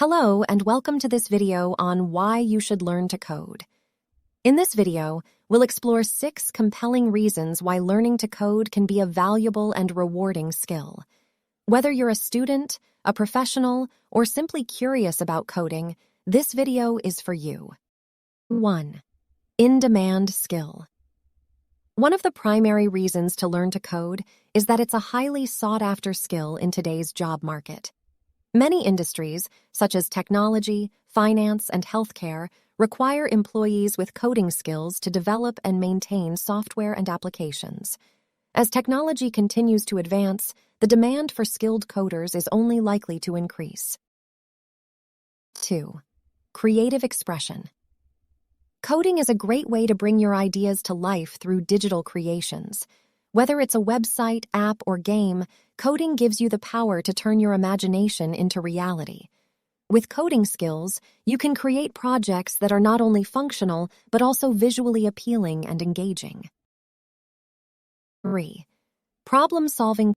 Hello, and welcome to this video on why you should learn to code. In this video, we'll explore 6 compelling reasons why learning to code can be a valuable and rewarding skill. Whether you're a student, a professional, or simply curious about coding, this video is for you. 1. In-demand skill. One of the primary reasons to learn to code is that it's a highly sought-after skill in today's job market. Many industries, such as technology, finance, and healthcare, require employees with coding skills to develop and maintain software and applications. As technology continues to advance, the demand for skilled coders is only likely to increase. 2. Creative expression. Coding is a great way to bring your ideas to life through digital creations. Whether it's a website, app, or game, coding gives you the power to turn your imagination into reality. With coding skills, you can create projects that are not only functional, but also visually appealing and engaging. 3. Problem-solving.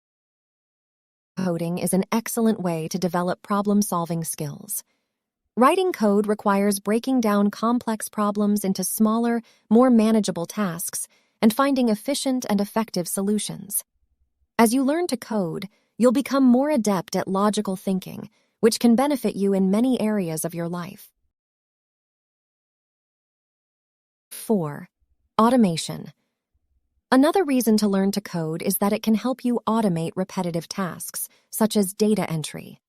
Coding is an excellent way to develop problem-solving skills. Writing code requires breaking down complex problems into smaller, more manageable tasks, and finding efficient and effective solutions. As you learn to code, you'll become more adept at logical thinking, which can benefit you in many areas of your life. 4. Automation. Another reason to learn to code is that it can help you automate repetitive tasks, such as data entry.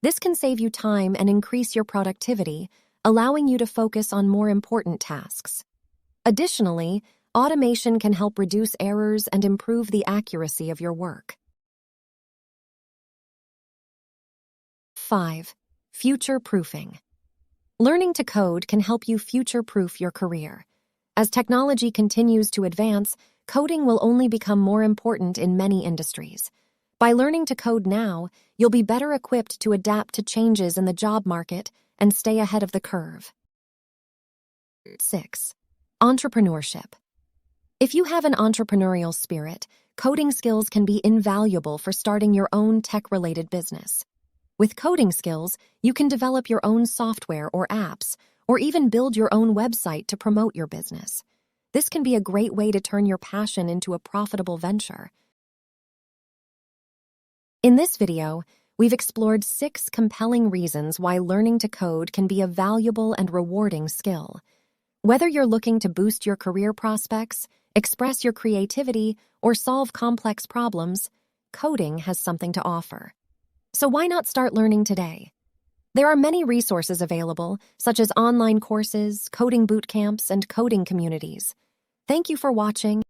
This can save you time and increase your productivity, allowing you to focus on more important tasks. Additionally, automation can help reduce errors and improve the accuracy of your work. 5. Future-proofing. Learning to code can help you future-proof your career. As technology continues to advance, coding will only become more important in many industries. By learning to code now, you'll be better equipped to adapt to changes in the job market and stay ahead of the curve. 6. Entrepreneurship. If you have an entrepreneurial spirit, coding skills can be invaluable for starting your own tech-related business. With coding skills, you can develop your own software or apps, or even build your own website to promote your business. This can be a great way to turn your passion into a profitable venture. In this video, we've explored 6 compelling reasons why learning to code can be a valuable and rewarding skill. Whether you're looking to boost your career prospects, express your creativity, or solve complex problems, coding has something to offer. So why not start learning today? There are many resources available, such as online courses, coding bootcamps, and coding communities. Thank you for watching.